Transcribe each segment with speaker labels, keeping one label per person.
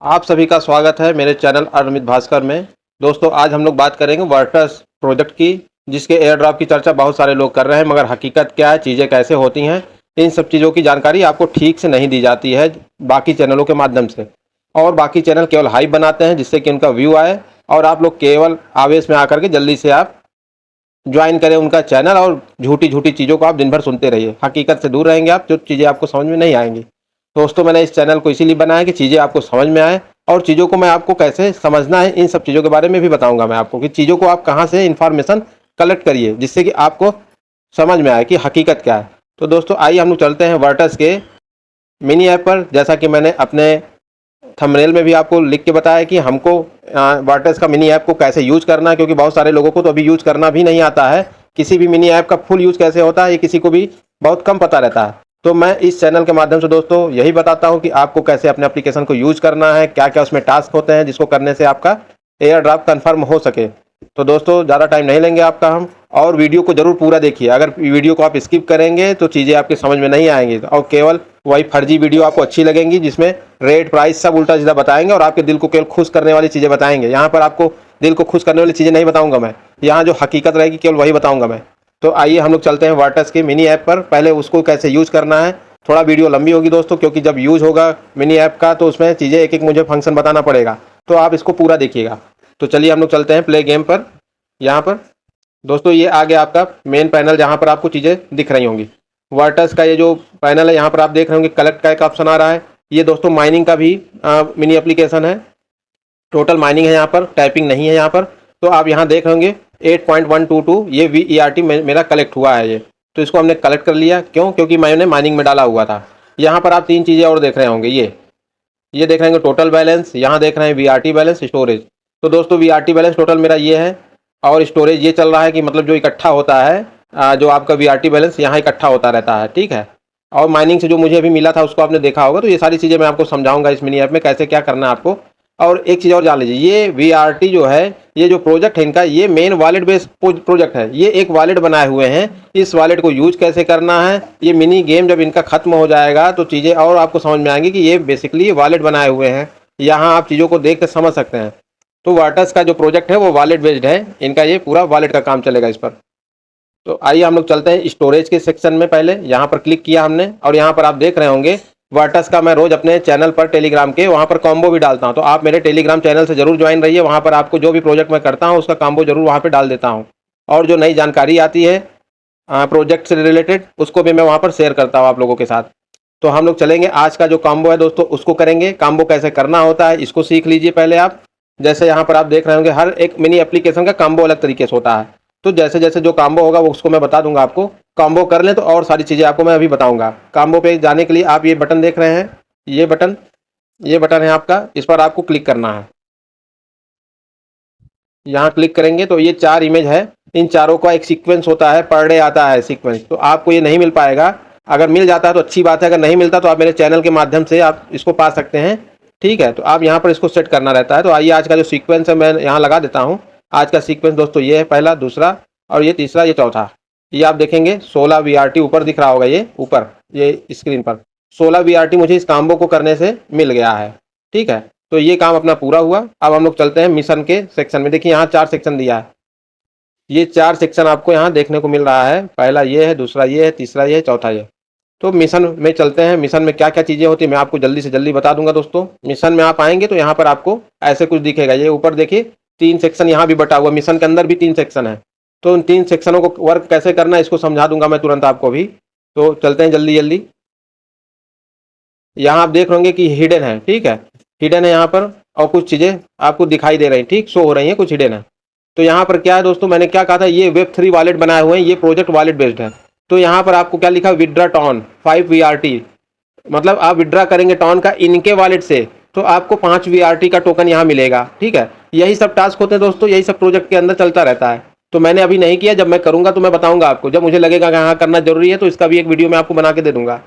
Speaker 1: आप सभी का स्वागत है मेरे चैनल अमित भास्कर में। दोस्तों आज हम लोग बात करेंगे वर्टस प्रोजेक्ट की, जिसके एयर ड्रॉप की चर्चा बहुत सारे लोग कर रहे हैं, मगर हकीकत क्या है, चीज़ें कैसे होती हैं, इन सब चीज़ों की जानकारी आपको ठीक से नहीं दी जाती है बाकी चैनलों के माध्यम से। और बाकी चैनल केवल हाइप बनाते हैं जिससे कि उनका व्यू आए, और आप लोग केवल आवेश में आकर के जल्दी से आप ज्वाइन करें उनका चैनल और झूठी झूठी चीज़ों को आप दिन भर सुनते रहिए। हकीकत से दूर रहेंगे आप, जो चीज़ें आपको समझ में नहीं आएंगी। दोस्तों मैंने इस चैनल को इसीलिए बनाया कि चीज़ें आपको समझ में आए, और चीज़ों को मैं आपको कैसे समझना है इन सब चीज़ों के बारे में भी बताऊंगा मैं आपको, कि चीज़ों को आप कहाँ से इन्फॉर्मेशन कलेक्ट करिए जिससे कि आपको समझ में आए कि हकीकत क्या है। तो दोस्तों आइए हम लोग चलते हैं वर्टस के मिनी ऐप पर। जैसा कि मैंने अपने थंबनेल में भी आपको लिख के बताया कि हमको वर्टस का मिनी ऐप को कैसे यूज करना है, क्योंकि बहुत सारे लोगों को तो अभी यूज करना भी नहीं आता है। किसी भी मिनी ऐप का फुल यूज कैसे होता है ये किसी को भी बहुत कम पता रहता है। तो मैं इस चैनल के माध्यम से दोस्तों यही बताता हूं कि आपको कैसे अपने एप्लीकेशन को यूज करना है, क्या क्या उसमें टास्क होते हैं जिसको करने से आपका एयर ड्रॉप कन्फर्म हो सके। तो दोस्तों ज़्यादा टाइम नहीं लेंगे आपका हम, और वीडियो को जरूर पूरा देखिए। अगर वीडियो को आप स्किप करेंगे तो चीज़ें आपके समझ में नहीं आएंगी, और केवल वही फर्जी वीडियो आपको अच्छी लगेंगी जिसमें रेट प्राइस सब उल्टा सीधा बताएंगे और आपके दिल को केवल खुश करने वाली चीज़ें बताएंगे। यहाँ पर आपको दिल को खुश करने वाली चीज़ें नहीं बताऊंगा मैं, यहाँ जो हकीकत रहेगी केवल वही बताऊंगा मैं। तो आइए हम लोग चलते हैं वर्टस के मिनी ऐप पर। पहले उसको कैसे यूज करना है, थोड़ा वीडियो लंबी होगी दोस्तों, क्योंकि जब यूज होगा मिनी ऐप का तो उसमें चीज़ें एक एक मुझे फंक्शन बताना पड़ेगा, तो आप इसको पूरा देखिएगा। तो चलिए हम लोग चलते हैं प्ले गेम पर। यहाँ पर दोस्तों ये आ गया आपका मेन पैनल, जहाँ पर आपको चीज़ें दिख रही होंगी। वर्टस का ये जो पैनल है यहाँ पर आप देख रहे होंगे कलेक्ट का एक ऑप्शन आ रहा है। ये दोस्तों माइनिंग का भी मिनी एप्लीकेशन है। टोटल माइनिंग है, यहाँ पर टाइपिंग नहीं है यहाँ पर। तो आप यहाँ देख रहे होंगे 8.122 ये VERT मेरा कलेक्ट हुआ है ये। तो इसको हमने कलेक्ट कर लिया, क्यों? क्योंकि मैंने माइनिंग में डाला हुआ था। यहाँ पर आप तीन चीज़ें और देख रहे होंगे, ये देख रहे होंगे टोटल बैलेंस, यहाँ देख रहे हैं VRT बैलेंस, स्टोरेज। तो दोस्तों VRT बैलेंस टोटल मेरा ये है, और स्टोरेज ये चल रहा है कि मतलब जो इकट्ठा होता है, जो आपका VRT बैलेंस यहाँ इकट्ठा होता रहता है, ठीक है। और माइनिंग से जो मुझे अभी मिला था उसको आपने देखा होगा। तो ये सारी चीज़ें मैं आपको समझाऊंगा इस मिनी ऐप में कैसे क्या करना है आपको। और एक चीज़ और जान लीजिए, ये VRT जो है, ये जो प्रोजेक्ट है इनका, ये मेन वॉलेट बेस्ड प्रोजेक्ट है। ये एक वॉलेट बनाए हुए हैं, इस वॉलेट को यूज कैसे करना है, ये मिनी गेम जब इनका खत्म हो जाएगा तो चीज़ें और आपको समझ में आएंगी कि ये बेसिकली वॉलेट बनाए हुए हैं। यहाँ आप चीज़ों को देख कर समझ सकते हैं। तो वर्टस का जो प्रोजेक्ट है वो वॉलेट बेस्ड है, इनका ये पूरा वॉलेट का काम चलेगा इस पर। तो आइए हम लोग चलते हैं स्टोरेज के सेक्शन में। पहले यहाँ पर क्लिक किया हमने, और यहाँ पर आप देख रहे होंगे वर्टस का मैं रोज अपने चैनल पर टेलीग्राम के वहाँ पर कॉम्बो भी डालता हूँ। तो आप मेरे टेलीग्राम चैनल से जरूर ज्वाइन रहिए, वहाँ पर आपको जो भी प्रोजेक्ट मैं करता हूँ उसका कॉम्बो जरूर वहाँ पर डाल देता हूँ। और जो नई जानकारी आती है प्रोजेक्ट से रिलेटेड, उसको भी मैं वहाँ पर शेयर करता हूँ आप लोगों के साथ। तो हम लोग चलेंगे, आज का जो कॉम्बो है दोस्तों उसको करेंगे। कॉम्बो कैसे करना होता है इसको सीख लीजिए पहले आप। जैसे यहाँ पर आप देख रहे होंगे हर एक मिनी एप्लीकेशन का कॉम्बो अलग तरीके से होता है। तो जैसे जैसे जो कॉम्बो होगा वो उसको मैं बता दूंगा आपको। कॉम्बो कर लें तो और सारी चीज़ें आपको मैं अभी बताऊंगा। कॉम्बो पे जाने के लिए आप ये बटन देख रहे हैं, ये बटन है आपका, इस पर आपको क्लिक करना है। यहाँ क्लिक करेंगे तो ये 4 इमेज है, इन चारों का एक सीक्वेंस होता है, पर डे आता है सीक्वेंस। तो आपको ये नहीं मिल पाएगा, अगर मिल जाता है तो अच्छी बात है, अगर नहीं मिलता तो आप मेरे चैनल के माध्यम से आप इसको पा सकते हैं, ठीक है। तो आप यहाँ पर इसको सेट करना रहता है। तो आइए आज का जो सीक्वेंस है मैं यहाँ लगा देता हूँ। आज का सीक्वेंस दोस्तों ये है, पहला, दूसरा और ये तीसरा, ये चौथा। ये आप देखेंगे 16 VRT ऊपर दिख रहा होगा, ये ऊपर ये स्क्रीन पर 16 VRT मुझे इस काम्बो को करने से मिल गया है, ठीक है। तो ये काम अपना पूरा हुआ। अब हम लोग चलते हैं मिशन के सेक्शन में। देखिए यहाँ 4 सेक्शन दिया है, ये 4 सेक्शन आपको यहाँ देखने को मिल रहा है। पहला ये है, दूसरा ये है, तीसरा ये है, चौथा ये। तो मिशन में चलते हैं। मिशन में क्या क्या चीज़ें होती है मैं आपको जल्दी से जल्दी बता दूंगा दोस्तों। मिशन में आप आएंगे तो यहाँ पर आपको ऐसे कुछ दिखेगा, ये ऊपर देखिए 3 सेक्शन यहाँ भी बटा हुआ, मिशन के अंदर भी 3 सेक्शन है। तो उन 3 सेक्शनों को वर्क कैसे करना है इसको समझा दूंगा मैं तुरंत आपको भी। तो चलते हैं जल्दी जल्दी। यहाँ आप देख होंगे कि हिडन है, ठीक है, हिडन है यहाँ पर, और कुछ चीज़ें आपको दिखाई दे रही, ठीक, शो हो रही हैं, कुछ हिडन है। तो यहाँ पर क्या है दोस्तों, मैंने क्या कहा था, ये Web3 वॉलेट बनाए हुए हैं, ये प्रोजेक्ट वॉलेट बेस्ड है। तो यहाँ पर आपको क्या लिखा, विड्रा टॉन 5 VRT, मतलब आप विड्रा करेंगे टॉन का इनके वॉलेट से तो आपको 5 VRT का टोकन यहाँ मिलेगा, ठीक है। यही सब टास्क होते हैं दोस्तों, यही सब प्रोजेक्ट के अंदर चलता रहता है। तो मैंने अभी नहीं किया, जब मैं करूँगा तो मैं बताऊँगा आपको, जब मुझे लगेगा कि हाँ करना जरूरी है तो इसका भी एक वीडियो मैं आपको बना के दे दूँगा।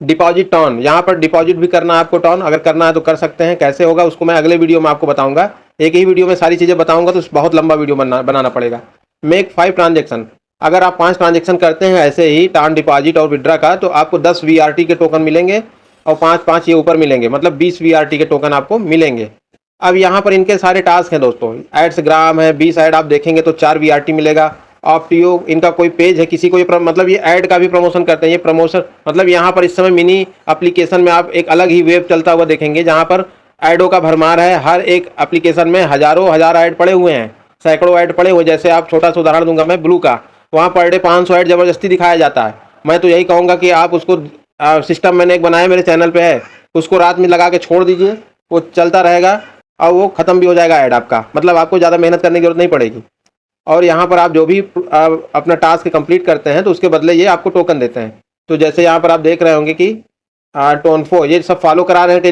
Speaker 1: डिपॉजिट टॉन, यहाँ पर डिपॉजिट भी करना है आपको टॉन, अगर करना है तो कर सकते हैं। कैसे होगा उसको मैं अगले वीडियो में आपको बताऊंगा, एक ही वीडियो में सारी चीज़ें बताऊंगा तो बहुत लंबा वीडियो बनाना पड़ेगा। मेक 5 ट्रांजेक्शन, अगर आप 5 ट्रांजेक्शन करते हैं ऐसे ही टॉन डिपॉजिट और विड्रा का, तो आपको 10 VRT के टोकन मिलेंगे। और 5-5 ये ऊपर मिलेंगे, मतलब 20 VRT के टोकन आपको मिलेंगे। अब यहाँ पर इनके सारे टास्क हैं दोस्तों, एड्स ग्राम है, 20 ऐड आप देखेंगे तो 4 VRT मिलेगा। ऑप्टियो इनका कोई पेज है, किसी को ये मतलब ये ऐड का भी प्रमोशन करते हैं, ये प्रमोशन मतलब यहाँ पर इस समय मिनी एप्लीकेशन में आप एक अलग ही वेब चलता हुआ देखेंगे, जहाँ पर ऐडों का भरमार है। हर एक एप्लीकेशन में हजारों हजार ऐड पड़े हुए हैं, सैकड़ों ऐड पड़े हुए। जैसे आप छोटा सा उदाहरण दूंगा मैं, ब्लू का, वहाँ पर डे 500 ऐड जबरदस्ती दिखाया जाता है। मैं तो यही कहूँगा कि आप उसको सिस्टम मैंने एक बनाया, मेरे चैनल पे है, उसको रात में लगा के छोड़ दीजिए, वो चलता रहेगा और वो खत्म भी हो जाएगा ऐड आपका, मतलब आपको ज़्यादा मेहनत करने की जरूरत नहीं पड़ेगी। और यहाँ पर आप जो भी अपना टास्क कंप्लीट करते हैं तो उसके बदले ये आपको टोकन देते हैं। तो जैसे यहाँ पर आप देख रहे होंगे कि टोनफो ये सब फॉलो करा रहे हैं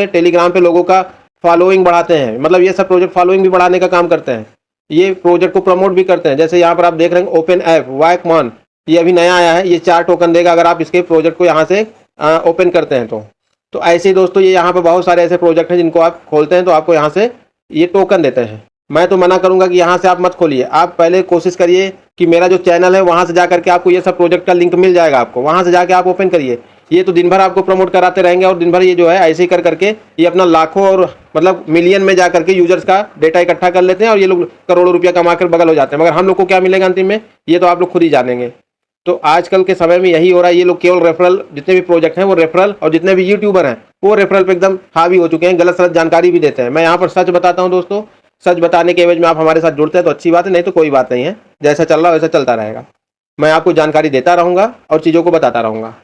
Speaker 1: टेलीग्राम पे लोगों का फॉलोइंग बढ़ाते हैं, मतलब ये सब प्रोजेक्ट फॉलोइंग भी बढ़ाने का काम करते हैं, ये प्रोजेक्ट को प्रमोट भी करते हैं। जैसे यहाँ पर आप देख रहे हैं ओपन ऐप वैकमॉन, ये अभी नया आया है, ये 4 टोकन देगा अगर आप इसके प्रोजेक्ट को यहाँ से ओपन करते हैं तो ऐसे ही दोस्तों ये यहाँ पर बहुत सारे ऐसे प्रोजेक्ट हैं जिनको आप खोलते हैं तो आपको यहाँ से ये टोकन देते हैं। मैं तो मना करूंगा कि यहाँ से आप मत खोलिए, आप पहले कोशिश करिए कि मेरा जो चैनल है वहाँ से जा करके आपको ये सब प्रोजेक्ट का लिंक मिल जाएगा, आपको वहाँ से जाके आप ओपन करिए। ये तो दिन भर आपको प्रमोट कराते रहेंगे और दिन भर ये जो है ऐसे ही कर करके ये अपना लाखों और मतलब मिलियन में जा करके यूजर्स का डेटा इकट्ठा कर लेते हैं और ये लोग करोड़ों रुपया कमा कर बगल हो जाते हैं, मगर हम लोग को क्या मिलेगा अंतिम में, ये तो आप लोग खुद ही जानेंगे। तो आजकल के समय में यही हो रहा है, ये लोग केवल रेफरल, जितने भी प्रोजेक्ट हैं वो रेफरल, और जितने भी यूट्यूबर हैं वो रेफरल पे एकदम हावी हो चुके हैं, गलत सलत जानकारी भी देते हैं। मैं यहाँ पर सच बताता हूँ दोस्तों, सच बताने के एवज में आप हमारे साथ जुड़ते हैं तो अच्छी बात है, नहीं तो कोई बात नहीं है, जैसा चल रहा है वैसा चलता रहेगा। मैं आपको जानकारी देता रहूँगा और चीज़ों को बताता रहूँगा।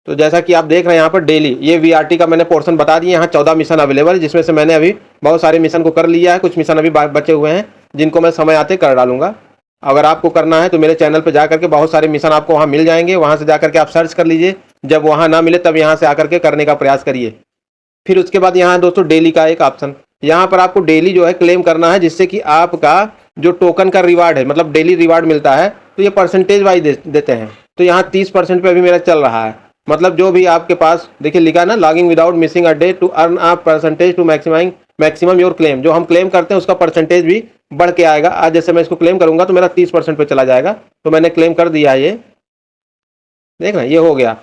Speaker 1: तो जैसा कि आप देख रहे हैं यहाँ पर डेली ये VRT का मैंने पोर्शन बता दिया, यहाँ 14 मिशन अवेलेबल है, जिसमें से मैंने अभी बहुत सारे मिशन को कर लिया है, कुछ मिशन अभी बचे हुए हैं जिनको मैं समय आते कर डालूंगा। अगर आपको करना है तो मेरे चैनल पर जा करके बहुत सारे मिशन आपको वहाँ मिल जाएंगे, वहाँ से जा करके आप सर्च कर लीजिए, जब वहाँ ना मिले तब यहाँ से आकर के करने का प्रयास करिए। फिर उसके बाद यहाँ दोस्तों डेली का एक ऑप्शन, यहाँ पर आपको डेली जो है क्लेम करना है, जिससे कि आपका जो टोकन का रिवार्ड है, मतलब डेली रिवार्ड मिलता है, तो ये परसेंटेज वाइज देते हैं। तो यहाँ 30% पे अभी मेरा चल रहा है, मतलब जो भी आपके पास देखिए लिखा है ना, logging without missing a day to earn a percentage to maximum your claim, जो हम क्लेम करते हैं उसका परसेंटेज भी बढ़ के आएगा। आज जैसे मैं इसको क्लेम करूंगा तो मेरा 30% पे चला जाएगा, तो मैंने क्लेम कर दिया है, ये देख रहे हैं, ये हो गया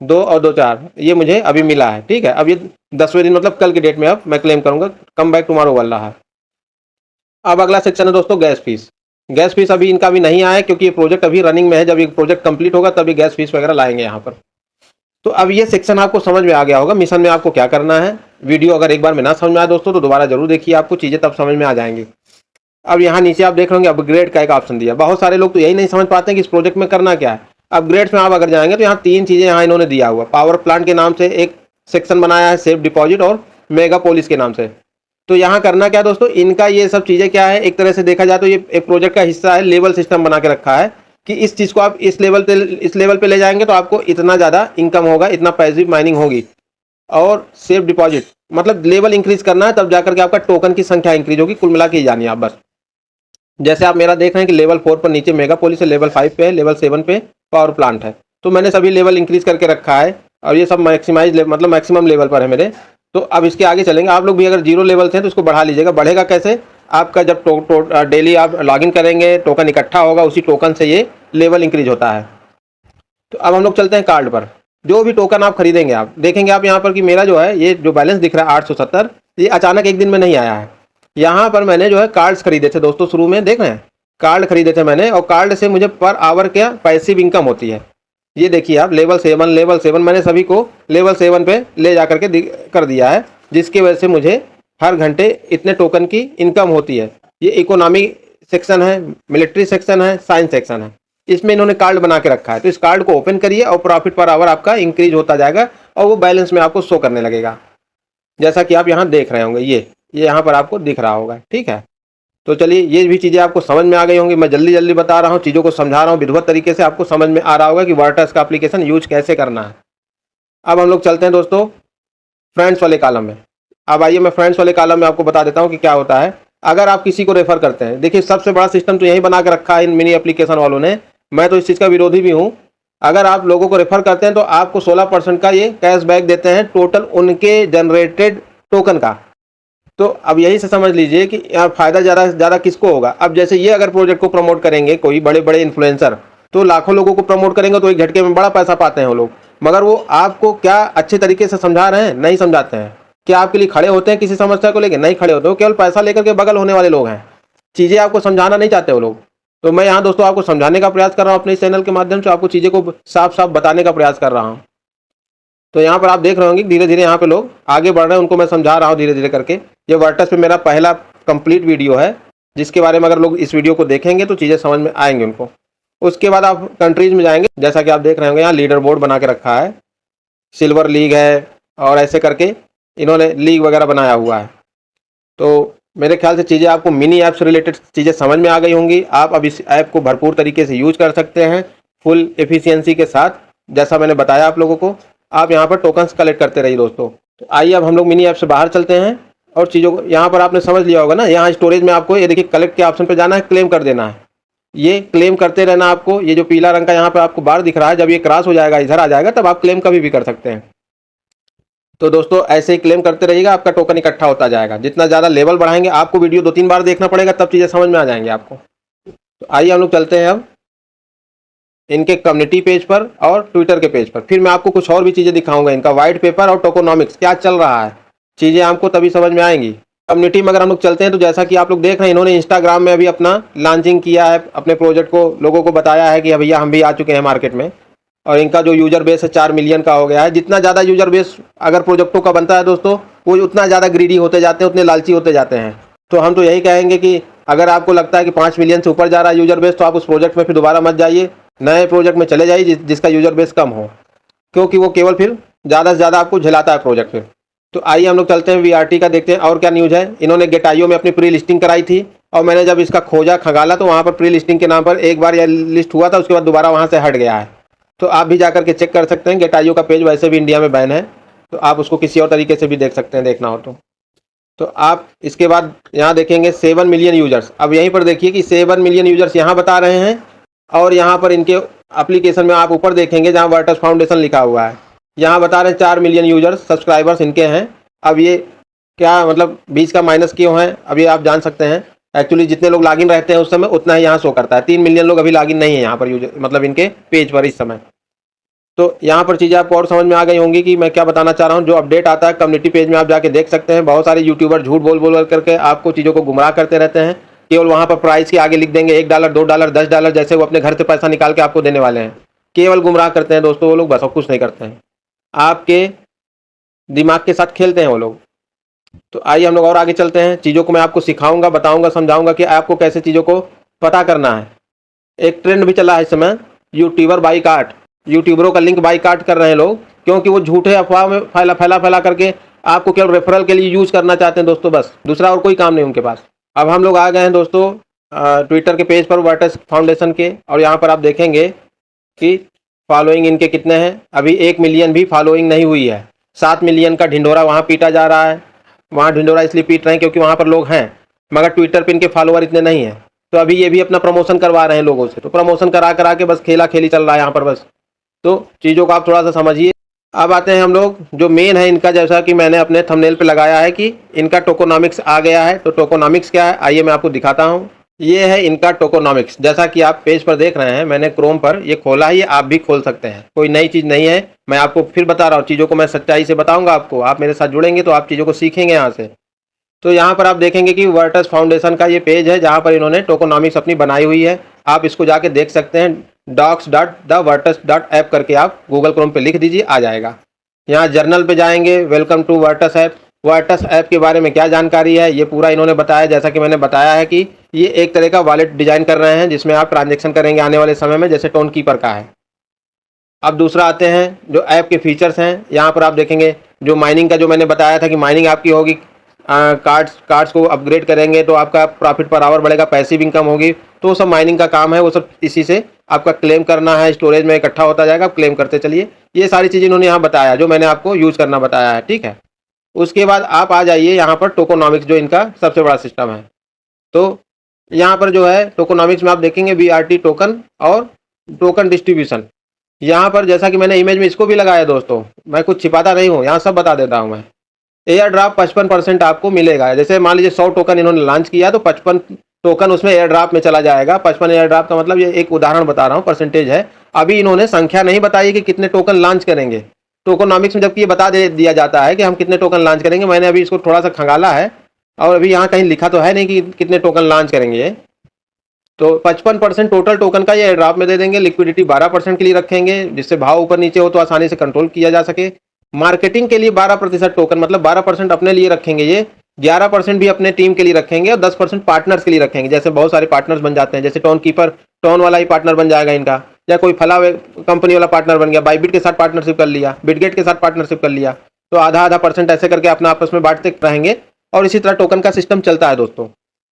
Speaker 1: 2 और 2 4, ये मुझे अभी मिला है। ठीक है, अब ये 10वें दिन मतलब कल की डेट में अब मैं क्लेम करूंगा, कम बैक टुमारो वाला है। अब अगला सेक्शन है दोस्तों गैस फीस। गैस फीस अभी इनका भी नहीं आया क्योंकि ये प्रोजेक्ट अभी रनिंग में है, जब ये प्रोजेक्ट कंप्लीट होगा तभी गैस फीस वगैरह लाएंगे यहाँ पर। तो अब ये सेक्शन आपको समझ में आ गया होगा, मिशन में आपको क्या करना है। वीडियो अगर एक बार में ना समझ में आए दोस्तों तो दोबारा जरूर देखिए, आपको चीज़ें तब समझ में आ जाएंगी। अब यहाँ नीचे आप देख रहे अपग्रेड का एक ऑप्शन दिया, बहुत सारे लोग तो यही नहीं समझ पाते हैं कि इस प्रोजेक्ट में करना क्या है। अपग्रेड्स में आप अगर जाएंगे तो यहाँ 3 चीज़ें यहाँ इन्होंने दिया हुआ, पावर प्लांट के नाम से एक सेक्शन बनाया है, सेफ डिपॉजिट और मेगा पोलिस के नाम से। तो यहाँ करना क्या दोस्तों, इनका ये सब चीज़ें क्या है, एक तरह से देखा जाए तो ये एक प्रोजेक्ट का हिस्सा है, लेवल सिस्टम बना के रखा है कि इस चीज़ को आप इस लेवल पे ले जाएंगे तो आपको इतना ज़्यादा इनकम होगा, इतना पैसिव माइनिंग होगी। और सेफ डिपॉजिट मतलब लेवल इंक्रीज करना है, तब जाकर के आपका टोकन की संख्या इंक्रीज होगी, कुल मिला के ही जानी आप बस। जैसे आप मेरा देख रहे हैं कि लेवल 4 पर नीचे मेगा पोलिस है, लेवल 5 पे है, लेवल 7 पे पावर प्लांट है। तो मैंने सभी लेवल इंक्रीज करके रखा है और ये सब मतलब मैक्सिमम लेवल पर है मेरे। तो अब इसके आगे चलेंगे, आप लोग भी अगर 0 लेवल थे तो उसको बढ़ा लीजिएगा। बढ़ेगा कैसे, आपका जब डेली आप लॉगिन करेंगे, टोकन इकट्ठा होगा, उसी टोकन से ये लेवल इंक्रीज होता है। तो अब हम लोग चलते हैं कार्ड पर। जो भी टोकन आप खरीदेंगे, आप देखेंगे आप यहाँ पर कि मेरा जो है ये जो बैलेंस दिख रहा है 870, ये अचानक एक दिन में नहीं आया है। यहाँ पर मैंने जो है कार्ड्स खरीदे थे दोस्तों, शुरू में देख रहे हैं कार्ड खरीदे थे मैंने, और कार्ड से मुझे पर आवर क्या पैसिव इनकम होती है। ये देखिए आप लेवल 7 मैंने सभी को लेवल 7 पे ले जा करके कर दिया है, जिसकी वजह से मुझे हर घंटे इतने टोकन की इनकम होती है। ये इकोनॉमी सेक्शन है, मिलिट्री सेक्शन है, साइंस सेक्शन है, इसमें इन्होंने कार्ड बना के रखा है। तो इस कार्ड को ओपन करिए और प्रॉफिट पर आवर आपका इंक्रीज होता जाएगा और वो बैलेंस में आपको शो करने लगेगा, जैसा कि आप यहाँ देख रहे होंगे, ये यहाँ पर आपको दिख रहा होगा। ठीक है, तो चलिए ये भी चीज़ें आपको समझ में आ गई होंगी। मैं जल्दी जल्दी बता रहा हूँ, चीज़ों को समझा रहा हूँ विधिवत तरीके से, आपको समझ में आ रहा होगा कि वर्टस का एप्लीकेशन यूज कैसे करना है। अब हम लोग चलते हैं दोस्तों फ्रेंड्स वाले कॉलम में। अब आइए मैं फ्रेंड्स वाले कॉलम में आपको बता देता हूँ कि क्या होता है अगर आप किसी को रेफर करते हैं। देखिए सबसे बड़ा सिस्टम तो यही बना के रखा है इन मिनी एप्लीकेशन वालों ने, मैं तो इस चीज़ का विरोधी भी हूँ। अगर आप लोगों को रेफर करते हैं तो आपको 16% का ये कैशबैक देते हैं टोटल उनके जनरेटेड टोकन का। तो अब यही से समझ लीजिए कि यहाँ फ़ायदा ज़्यादा किसको होगा। अब जैसे ये अगर प्रोजेक्ट को प्रमोट करेंगे कोई बड़े बड़े इन्फ्लुएंसर, तो लाखों लोगों को प्रमोट करेंगे तो एक झटके में बड़ा पैसा पाते हैं वो लोग। मगर वो आपको क्या अच्छे तरीके से समझा रहे हैं? नहीं समझाते हैं। क्या आपके लिए खड़े होते हैं किसी समस्या को लेकर? नहीं खड़े होते, वो केवल पैसा लेकर के बगल होने वाले लोग हैं। चीज़ें आपको समझाना नहीं चाहते वो लोग। तो मैं यहाँ दोस्तों आपको समझाने का प्रयास कर रहा हूँ अपने इस चैनल के माध्यम से, आपको चीज़ें को साफ साफ बताने का प्रयास कर रहा हूँ। तो यहाँ पर आप देख रहे होंगे धीरे धीरे यहाँ पे लोग आगे बढ़ रहे हैं, उनको मैं समझा रहा हूँ धीरे धीरे करके। ये वर्डप्रेस पे मेरा पहला कंप्लीट वीडियो है, जिसके बारे में अगर लोग इस वीडियो को देखेंगे तो चीज़ें समझ में आएंगी उनको। उसके बाद आप कंट्रीज में जाएंगे, जैसा कि आप देख रहे होंगे यहाँ लीडर बोर्ड बना के रखा है, सिल्वर लीग है और ऐसे करके इन्होंने लीग वगैरह बनाया हुआ है। तो मेरे ख्याल से चीज़ें आपको मिनी ऐप से रिलेटेड चीज़ें समझ में आ गई होंगी। आप अब इस ऐप को भरपूर तरीके से यूज कर सकते हैं फुल एफिशिएंसी के साथ, जैसा मैंने बताया आप लोगों को। आप यहाँ पर टोकन्स कलेक्ट करते रहिए दोस्तों। तो आइए अब हम लोग मिनी ऐप से बाहर चलते हैं और चीज़ों को यहाँ पर आपने समझ लिया होगा ना। यहाँ स्टोरेज में आपको ये देखिए कलेक्ट के ऑप्शन पर जाना है, क्लेम कर देना है। ये क्लेम करते रहना आपको। ये जो पीला रंग का यहाँ पर आपको बार दिख रहा है, जब ये क्रॉस हो जाएगा, इधर आ जाएगा, तब आप क्लेम कभी भी कर सकते हैं। तो दोस्तों ऐसे ही क्लेम करते रहिएगा, आपका टोकन इकट्ठा होता जाएगा। जितना ज़्यादा लेवल बढ़ाएंगे, आपको वीडियो 2-3 बार देखना पड़ेगा, तब चीज़ें समझ में आ जाएंगी आपको। तो आइए हम लोग चलते हैं अब इनके कम्युनिटी पेज पर और ट्विटर के पेज पर। फिर मैं आपको कुछ और भी चीज़ें दिखाऊंगा, इनका वाइट पेपर और टोकोनॉमिक्स क्या चल रहा है, चीज़ें आपको तभी समझ में आएंगी। कम्युनिटी में अगर हम लोग चलते हैं तो जैसा कि आप लोग देख रहे हैं, इन्होंने इंस्टाग्राम में अभी अपना लॉन्चिंग किया है, अपने प्रोजेक्ट को लोगों को बताया है कि भैया हम भी आ चुके हैं मार्केट में। और इनका जो यूजर बेस है 4 मिलियन का हो गया है। जितना ज़्यादा यूजर बेस अगर प्रोजेक्टों का बनता है दोस्तों, वो उतना ज़्यादा ग्रीडी होते जाते हैं, उतने लालची होते जाते हैं। तो हम तो यही कहेंगे कि अगर आपको लगता है कि 5 मिलियन से ऊपर जा रहा है यूजर बेस, तो आप उस प्रोजेक्ट में फिर दोबारा मत जाइए, नए प्रोजेक्ट में चले जाइए जिसका यूजर बेस कम हो, क्योंकि वो केवल फिर ज़्यादा से ज़्यादा आपको झिलाता है प्रोजेक्ट फिर। तो आइए हम लोग चलते हैं VRT का, देखते हैं और क्या न्यूज़ है। इन्होंने गेटाइयो में अपनी प्री लिस्टिंग कराई थी और मैंने जब इसका खोजा खंगाला तो वहाँ पर प्री लिस्टिंग के नाम पर एक बार यह लिस्ट हुआ था, उसके बाद दोबारा वहाँ से हट गया है। तो आप भी जाकर के चेक कर सकते हैं। गेटाइयो का पेज वैसे भी इंडिया में बैन है, तो आप उसको किसी और तरीके से भी देख सकते हैं, देखना हो तो आप इसके बाद यहाँ देखेंगे 7 मिलियन यूजर्स। अब यहीं पर देखिए कि 7 मिलियन यूजर्स यहाँ बता रहे हैं, और यहाँ पर इनके एप्लीकेशन में आप ऊपर देखेंगे जहाँ वर्डप्रेस फाउंडेशन लिखा हुआ है, यहाँ बता रहे हैं 4 मिलियन यूजर्स सब्सक्राइबर्स इनके हैं। अब ये क्या मतलब 20 का माइनस क्यों है, अब ये आप जान सकते हैं। एक्चुअली जितने लोग लॉगिन रहते हैं उस समय उतना ही यहाँ शो करता है। 3 मिलियन लोग अभी लॉगिन नहीं है यहाँ पर यूजर, मतलब इनके पेज पर इस समय। तो यहाँ पर चीज़ें आपको और समझ में आ गई होंगी कि मैं क्या बताना चाह रहा हूँ। जो अपडेट आता है कम्युनिटी पेज में आप जाके देख सकते हैं। बहुत सारे यूट्यूबर झूठ बोल करके आपको चीज़ों को गुमराह करते रहते हैं। केवल वहाँ पर प्राइस के आगे लिख देंगे $1, $2, $10, जैसे वो अपने घर से पैसा निकाल के आपको देने वाले हैं। केवल गुमराह करते हैं दोस्तों वो लोग, बस और कुछ नहीं करते हैं। आपके दिमाग के साथ खेलते हैं वो लोग। तो आइए हम लोग और आगे चलते हैं। चीज़ों को मैं आपको सिखाऊंगा, बताऊंगा, समझाऊंगा कि आपको कैसे चीज़ों को पता करना है। एक ट्रेंड भी चला है इस समय, यूट्यूबर बाइकाट। यूट्यूबरों का लिंक बाइकाट कर रहे हैं लोग, क्योंकि वो झूठे अफवाह में फैला करके आपको केवल रेफरल के लिए यूज करना चाहते हैं दोस्तों, बस दूसरा और कोई काम नहीं उनके पास। अब हम लोग आ गए हैं दोस्तों ट्विटर के पेज पर वर्डप्रेस फाउंडेशन के, और यहाँ पर आप देखेंगे कि फॉलोइंग इनके कितने हैं। अभी 1 मिलियन भी फॉलोइंग नहीं हुई है। 7 मिलियन का ढिंडोरा वहाँ पीटा जा रहा है। वहाँ ढिंडोरा इसलिए पीट रहे हैं क्योंकि वहाँ पर लोग हैं, मगर ट्विटर पर इनके फॉलोअर इतने नहीं हैं। तो अभी ये भी अपना प्रमोशन करवा रहे हैं लोगों से। तो प्रमोशन करा के बस खेला खेली चल रहा है यहाँ पर बस। तो चीज़ों को आप थोड़ा सा समझिए। अब आते हैं हम लोग जो मेन है इनका, जैसा कि मैंने अपने थंबनेल पे लगाया है कि इनका टोकोनॉमिक्स आ गया है। तो टोकोनॉमिक्स क्या है, आइए मैं आपको दिखाता हूँ। ये है इनका टोकोनॉमिक्स, जैसा कि आप पेज पर देख रहे हैं। मैंने क्रोम पर ये खोला है, ये आप भी खोल सकते हैं, कोई नई चीज़ नहीं है। मैं आपको फिर बता रहा हूँ, चीज़ों को मैं सच्चाई से बताऊँगा आपको। आप मेरे साथ जुड़ेंगे तो आप चीज़ों को सीखेंगे यहाँ से। तो यहाँ पर आप देखेंगे कि वर्डप्रेस फाउंडेशन का ये पेज है, जहाँ पर इन्होंने टोकोनॉमिक्स अपनी बनाई हुई है। आप इसको जाके देख सकते हैं। docs.thewordpress.app करके आप गूगल क्रोम पे लिख दीजिए, आ जाएगा। यहाँ जर्नल पे जाएंगे, welcome to WordPress app. WordPress app के बारे में क्या जानकारी है ये पूरा इन्होंने बताया। जैसा कि मैंने बताया है कि ये एक तरह का वॉलेट डिजाइन कर रहे हैं, जिसमें आप ट्रांजेक्शन करेंगे आने वाले समय में, जैसे टोन कीपर का है। अब दूसरा आते हैं जो ऐप के फीचर्स हैं। यहाँ पर आप देखेंगे जो माइनिंग का, जो मैंने बताया था कि माइनिंग आपकी होगी, कार्ड्स को अपग्रेड करेंगे तो आपका प्रॉफिट पर आवर बढ़ेगा, पैसिव इनकम होगी। तो वो सब माइनिंग का काम है, वो सब इसी से आपका क्लेम करना है, स्टोरेज में इकट्ठा होता जाएगा, आप क्लेम करते चलिए। ये सारी चीज़ें इन्होंने यहाँ बताया, जो मैंने आपको यूज़ करना बताया है, ठीक है। उसके बाद आप आ जाइए यहाँ पर टोकोनॉमिक्स, जो इनका सबसे बड़ा सिस्टम है। तो यहाँ पर जो है टोकोनॉमिक्स में आप देखेंगे VRT टोकन और टोकन डिस्ट्रीब्यूशन। यहाँ पर जैसा कि मैंने इमेज में इसको भी लगाया दोस्तों, मैं कुछ छिपाता नहीं हूँ, यहाँ सब बता देता हूँ मैं। एयर ड्रॉप 55% आपको मिलेगा। जैसे मान लीजिए 100 टोकन इन्होंने लॉन्च किया तो 55 टोकन उसमें एयर ड्रॉप में चला जाएगा। 55 एयर ड्रॉप का मतलब, ये एक उदाहरण बता रहा हूँ, परसेंटेज है। अभी इन्होंने संख्या नहीं बताई कि कितने टोकन लॉन्च करेंगे। टोकोनॉमिक्स में जबकि ये बता दिया जाता है कि हम कितने टोकन लॉन्च करेंगे। मैंने अभी इसको थोड़ा सा खंगाला है और अभी यहाँ कहीं लिखा तो है नहीं कि कितने टोकन लॉन्च करेंगे ये। तो 55% टोटल टोकन का ये एयर ड्रॉप में दे देंगे। लिक्विडिटी 12% के लिए रखेंगे, जिससे भाव ऊपर नीचे हो तो आसानी से कंट्रोल किया जा सके। मार्केटिंग के लिए 12% टोकन, मतलब 12% अपने लिए रखेंगे ये, 11% भी अपने टीम के लिए रखेंगे और 10% पार्टनर्स के लिए रखेंगे। जैसे बहुत सारे पार्टनर्स बन जाते हैं, जैसे टोन कीपर टोन वाला ही पार्टनर बन जाएगा इनका, या कोई फला कंपनी वाला पार्टनर बन गया, बाइबिट के साथ पार्टनरशिप कर लिया, बिटगेट के साथ पार्टनरशिप कर लिया, तो आधा आधा % ऐसे करके अपना आपस में बांटते रहेंगे और इसी तरह टोकन का सिस्टम चलता है दोस्तों।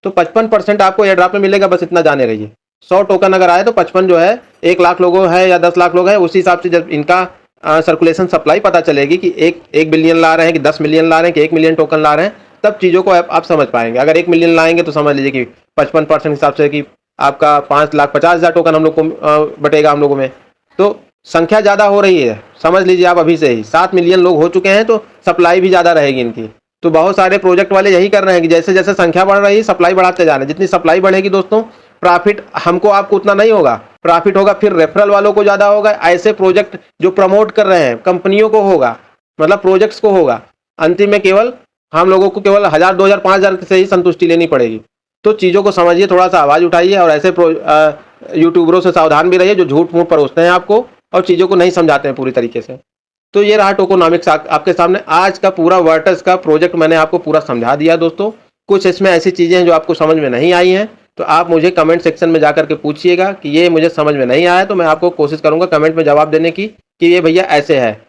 Speaker 1: तो 55% आपको एयर ड्रॉप में मिलेगा, बस इतना जाने रहिए। 100 टोकन अगर आए तो 55 जो है 1 लाख लोगों है या 10 लाख लोग हैं, उसी हिसाब से जब इनका सर्कुलेशन सप्लाई पता चलेगी कि 1 बिलियन ला रहे हैं कि 10 मिलियन ला रहे हैं कि 1 मिलियन टोकन ला रहे हैं, तब चीज़ों को आप समझ पाएंगे। अगर 1 मिलियन लाएंगे तो समझ लीजिए कि 55% हिसाब से कि आपका 5,50,000 टोकन हम लोग को बटेगा हम लोगों में। तो संख्या ज़्यादा हो रही है, समझ लीजिए आप अभी से ही 7 मिलियन लोग हो चुके हैं, तो सप्लाई भी ज़्यादा रहेगी इनकी। तो बहुत सारे प्रोजेक्ट वाले यही कर रहे हैं कि जैसे जैसे संख्या बढ़ रही है सप्लाई बढ़ाते जा रहे हैं। जितनी सप्लाई बढ़ेगी दोस्तों, प्रॉफिट हमको आपको उतना नहीं होगा, प्रॉफिट होगा फिर रेफरल वालों को ज़्यादा होगा। ऐसे प्रोजेक्ट जो प्रमोट कर रहे हैं कंपनियों को होगा, मतलब प्रोजेक्ट्स को होगा। अंतिम में केवल हम लोगों को केवल 1000, 2000, 5000 से ही संतुष्टि लेनी पड़ेगी। तो चीज़ों को समझिए, थोड़ा सा आवाज़ उठाइए और ऐसे यूट्यूबरों से सावधान भी रहिए जो झूठ मूठ परोसते हैं आपको और चीज़ों को नहीं समझाते हैं पूरी तरीके से। तो ये रहा टोकोनॉमिक्स आपके सामने। आज का पूरा वर्टस का प्रोजेक्ट मैंने आपको पूरा समझा दिया दोस्तों। कुछ इसमें ऐसी चीज़ें हैं जो आपको समझ में नहीं आई हैं, तो आप मुझे कमेंट सेक्शन में जाकर के पूछिएगा कि ये मुझे समझ में नहीं आया, तो मैं आपको कोशिश करूँगा कमेंट में जवाब देने की कि ये भैया ऐसे है।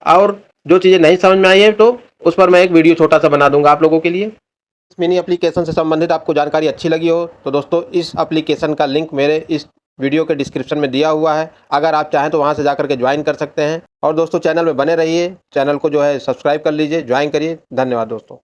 Speaker 1: और जो चीज़ें नहीं समझ में आई है तो उस पर मैं एक वीडियो छोटा सा बना दूंगा आप लोगों के लिए। इस मिनी एप्लीकेशन से संबंधित आपको जानकारी अच्छी लगी हो तो दोस्तों इस एप्लीकेशन का लिंक मेरे इस वीडियो के डिस्क्रिप्शन में दिया हुआ है। अगर आप चाहें तो वहां से जाकर के ज्वाइन कर सकते हैं। और दोस्तों चैनल में बने रहिए, चैनल को जो है सब्सक्राइब कर लीजिए, ज्वाइन करिए। धन्यवाद दोस्तों।